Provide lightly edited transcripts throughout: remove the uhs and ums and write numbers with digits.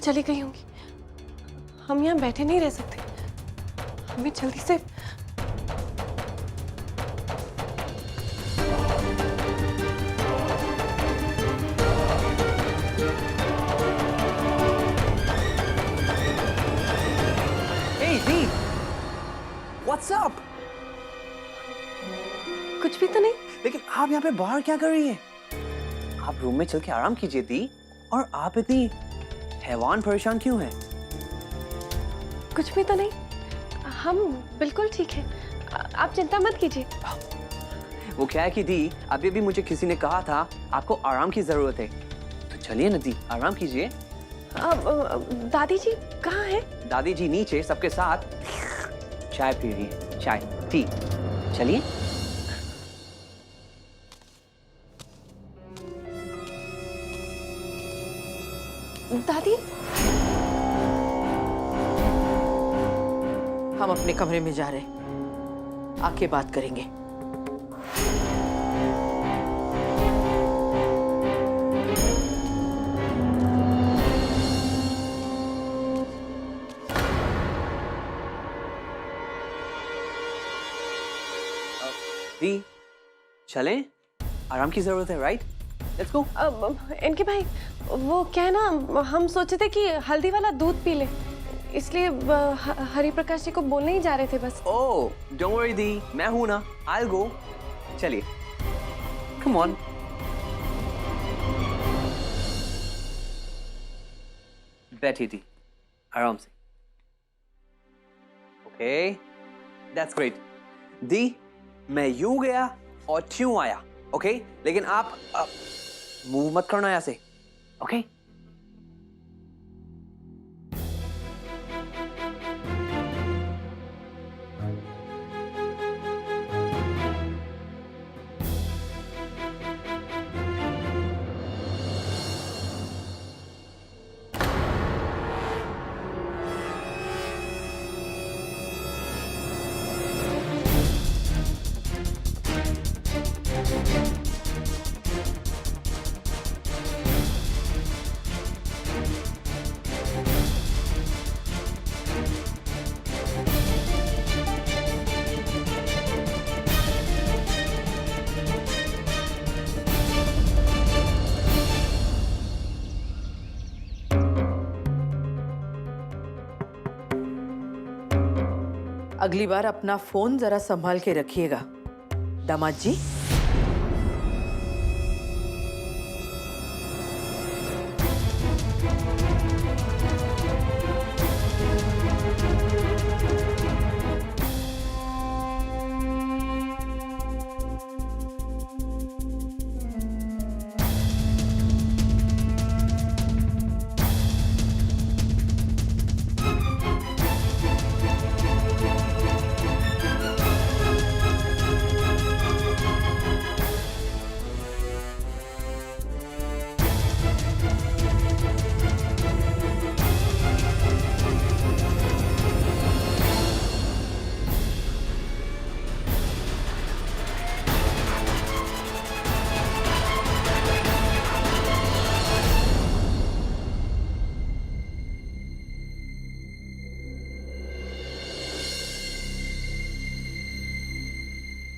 चली गई होंगी। हम यहाँ बैठे नहीं रह सकते, हमें जल्दी से। Hey, Dee! What's up? कुछ भी तो नहीं। लेकिन आप यहाँ पे बाहर क्या कर रही हैं? आप रूम में चल के आराम कीजिए दी। और आप इतनी हैवान परेशान क्यों हैं? कुछ भी तो नहीं, हम बिल्कुल ठीक हैं। आप चिंता मत कीजिए। वो क्या है कि दी, अभी भी मुझे किसी ने कहा था आपको आराम की जरूरत है। तो चलिए ना दी, आराम कीजिए। दादी जी कहाँ हैं? दादी जी नीचे सबके साथ चाय पी रही है। चाय टी। चलिए। दादी, हम अपने कमरे में जा रहे हैं, आके बात करेंगे। दी, चलें? आराम की जरूरत है, राइट? Let's go. इनके भाई, वो क्या है ना, हम सोचे थे कि हल्दी वाला दूध पी ले, इसलिए हरि प्रकाश जी को बोलने ही जा रहे थे बस। ओह, डोंट वरी दी, मैं हूं ना, I'll go। चलिए, come on। बैठिए दी, आराम से। Okay, that's great। दी, मैं यूं गया और त्यों आया, ओके? लेकिन आप मूव मत करना यहाँ से, ओके? अगली बार अपना फोन जरा संभाल के रखिएगा, दामाद जी।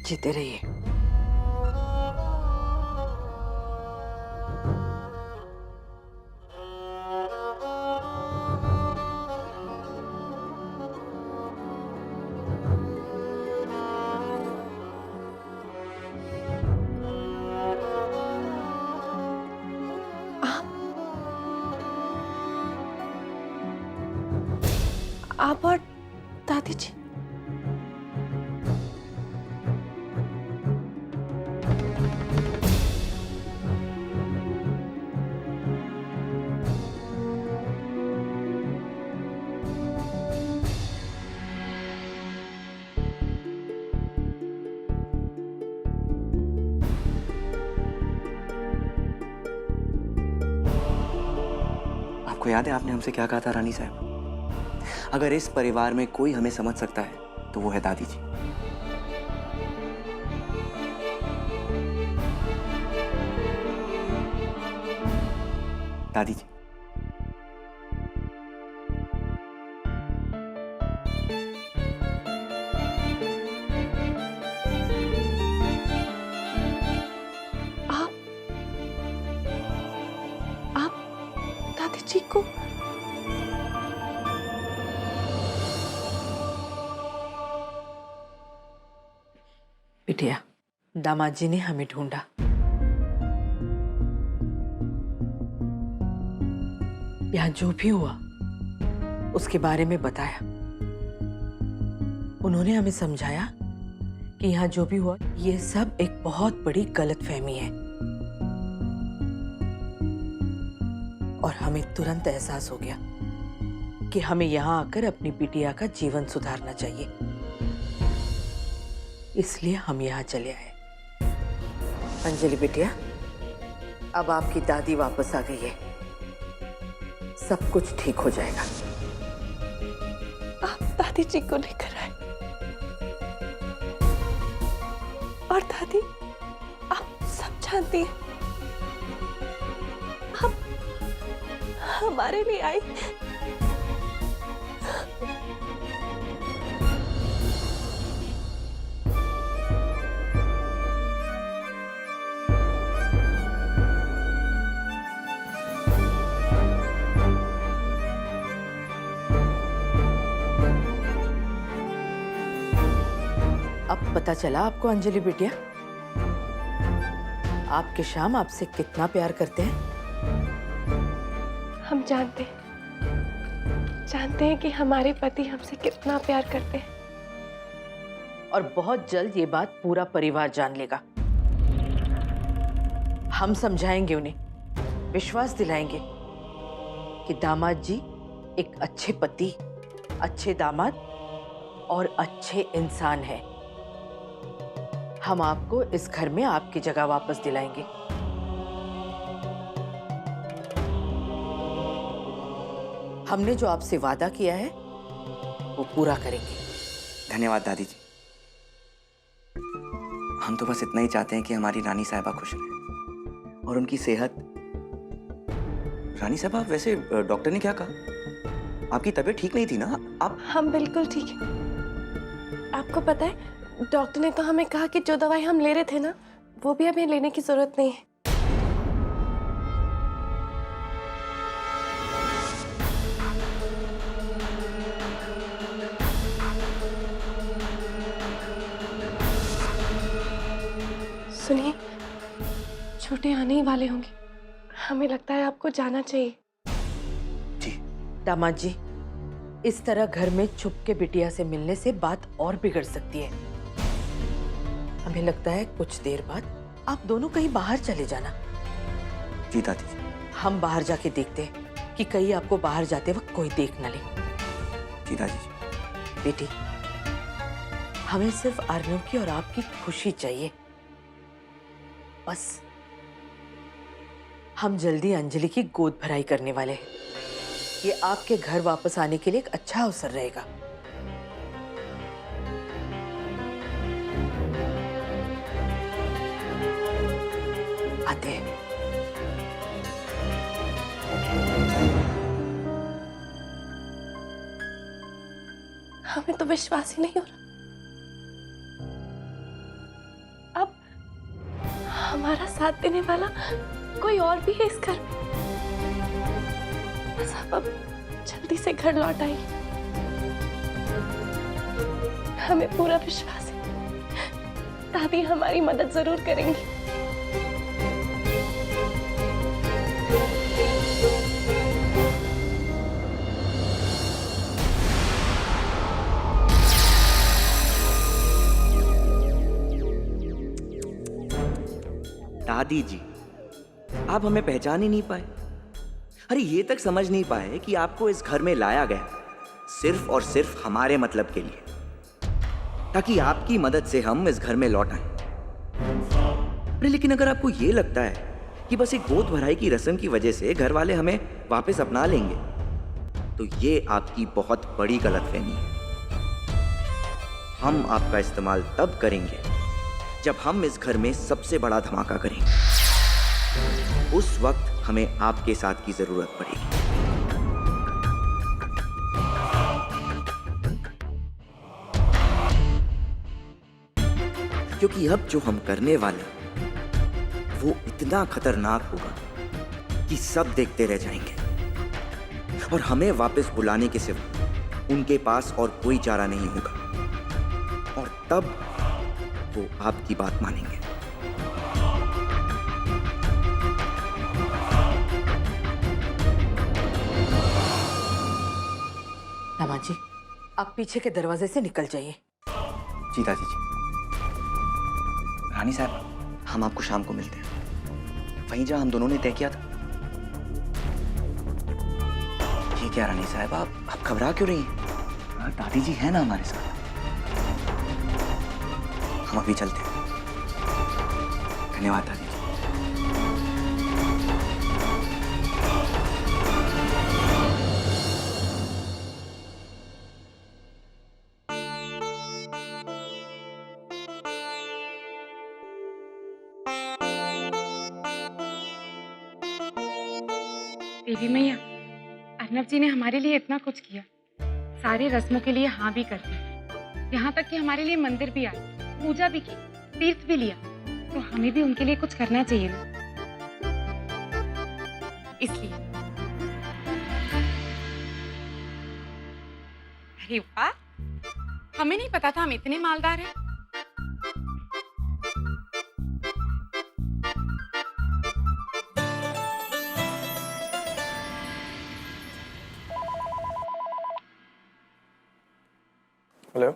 जीते रहिए। आप और दादी जी। आपको याद है आपने हमसे क्या कहा था रानी साहब? अगर इस परिवार में कोई हमें समझ सकता है तो वो है दादी जी। दादी जी, बिटिया, दामाद जी ने हमें ढूंढा। यहाँ जो भी हुआ उसके बारे में बताया। उन्होंने हमें समझाया कि यहाँ जो भी हुआ ये सब एक बहुत बड़ी गलतफहमी है, और हमें तुरंत एहसास हो गया कि हमें यहाँ आकर अपनी बिटिया का जीवन सुधारना चाहिए, इसलिए हम यहाँ चले आए। अंजलि बिटिया, अब आपकी दादी वापस आ गई है, सब कुछ ठीक हो जाएगा। आप दादी जी को लेकर आए, और दादी आप सब जानती हैं, आप हमारे लिए आई। अब पता चला आपको अंजलि बिटिया, आपके श्याम आपसे कितना प्यार करते हैं। हम जानते हैं कि हमारे पति हमसे कितना प्यार करते हैं, और बहुत जल्द ये बात पूरा परिवार जान लेगा। हम समझाएंगे उन्हें, विश्वास दिलाएंगे कि दामाद जी एक अच्छे पति, अच्छे दामाद और अच्छे इंसान हैं। हम आपको इस घर में आपकी जगह वापस दिलाएंगे। हमने जो आपसे वादा किया है वो पूरा करेंगे। धन्यवाद दादी जी। हम तो बस इतना ही चाहते हैं कि हमारी रानी साहिबा खुश रहें और उनकी सेहत। रानी साहिबा, वैसे डॉक्टर ने क्या कहा? आपकी तबीयत ठीक नहीं थी ना? आप हम बिल्कुल ठीक है। आपको पता है, डॉक्टर ने तो हमें कहा कि जो दवाई हम ले रहे थे ना, वो भी हमें लेने की जरूरत नहीं है। सुनिए, छोटे आने ही वाले होंगे, हमें लगता है आपको जाना चाहिए। जी। दामाद जी, इस तरह घर में छुप के बिटिया से मिलने से बात और बिगड़ सकती है। हमें लगता है कुछ देर बाद आप दोनों कहीं बाहर चले जाना। जी दादी जी। हम बाहर जाके देखते हैं कि कहीं आपको बाहर जाते वक्त कोई देख न ले। जी दादी जी। बेटी, हमें सिर्फ अर्नव की और आपकी खुशी चाहिए, बस। हम जल्दी अंजलि की गोद भराई करने वाले हैं। ये आपके घर वापस आने के लिए एक अच्छा अवसर रहेगा। आते हैं। हमें तो विश्वास ही नहीं हो रहा। अब हमारा साथ देने वाला कोई और भी है इस घर में। बस आप अब जल्दी से घर लौट आइए। हमें पूरा विश्वास है, दादी हमारी मदद जरूर करेंगी। दादी जी, आप हमें पहचान ही नहीं पाए। अरे ये तक समझ नहीं पाए कि आपको इस घर में लाया गया सिर्फ और सिर्फ हमारे मतलब के लिए, ताकि आपकी मदद से हम इस घर में लौट आए। अरे लेकिन अगर आपको ये लगता है कि बस एक गोद भराई की रस्म की वजह से घर वाले हमें वापस अपना लेंगे, तो ये आपकी बहुत बड़ी गलतफहमी है। हम आपका इस्तेमाल तब करेंगे जब हम इस घर में सबसे बड़ा धमाका करेंगे। उस वक्त हमें आपके साथ की जरूरत पड़ेगी। क्योंकि अब जो हम करने वाले वो इतना खतरनाक होगा कि सब देखते रह जाएंगे और हमें वापस बुलाने के सिवा उनके पास और कोई चारा नहीं होगा। और तब वो आपकी बात मानेंगे। दामाद जी, आप पीछे के दरवाजे से निकल जाइए। जी दादी जी। रानी साहब, हम आपको शाम को मिलते हैं, वहीं जहां हम दोनों ने तय किया था। ये क्या रानी साहब, आप घबरा क्यों रही हैं? दादी जी है ना हमारे साथ। हम अभी चलते हैं। धन्यवाद दादी जी। देवी मैया, अर्नब जी ने हमारे लिए इतना कुछ किया, सारे रस्मों के लिए हाँ भी कर दी, यहाँ तक कि हमारे लिए मंदिर भी आए, पूजा भी की, तीर्थ भी लिया, तो हमें भी उनके लिए कुछ करना चाहिए ना। इसलिए अरे वाह, हमें नहीं पता था हम इतने मालदार हैं। हेलो।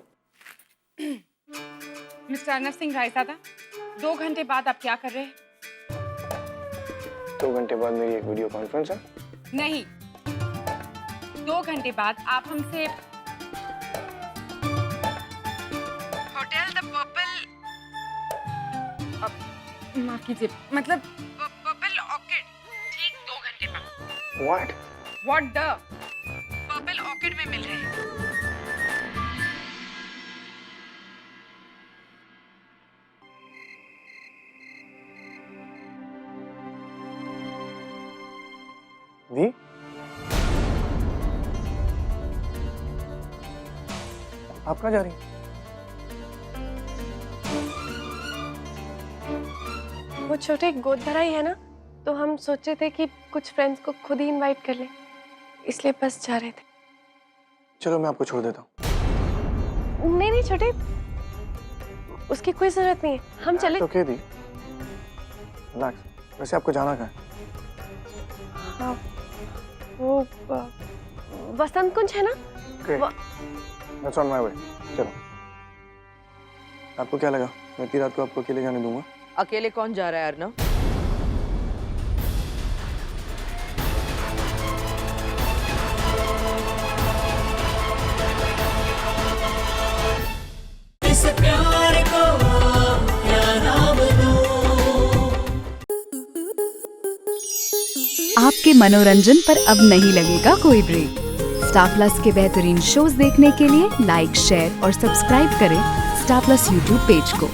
मिस्टर अर्नब सिंह रायजादा, 2 घंटे बाद आप क्या कर रहे हैं? 2 घंटे बाद मेरी एक वीडियो कॉन्फ्रेंस है। नहीं, 2 घंटे बाद आप हमसे होटल द पर्पल, माफ कीजिए, मतलब पर्पल ऑर्किड, ठीक 2 घंटे बाद। व्हाट द पर्पल ऑर्किड में मिल रहे हैं। दी, आप कहाँ जा रही हैं? वो छोटे गोद भराई है ना, तो हम सोचे थे कि कुछ फ्रेंड्स को खुद ही इनवाइट कर लें, इसलिए बस जा रहे थे। चलो मैं आपको छोड़ देता हूँ। नहीं नहीं छोटे, उसकी कोई जरूरत नहीं है, हम चले। ओके दी, रिलैक्स। वैसे आपको जाना कहाँ है? हाँ, वो वसंत कुंज है ना। That's on my way. चलो। आपको क्या लगा मैं इतनी रात को आपको अकेले जाने दूंगा? अकेले कौन जा रहा है अर्नब? इस प्यार को क्या नाम दूं? आपके मनोरंजन पर अब नहीं लगेगा कोई ब्रेक। स्टार प्लस के बेहतरीन शोज देखने के लिए लाइक, शेयर और सब्सक्राइब करें स्टार प्लस यूट्यूब पेज को।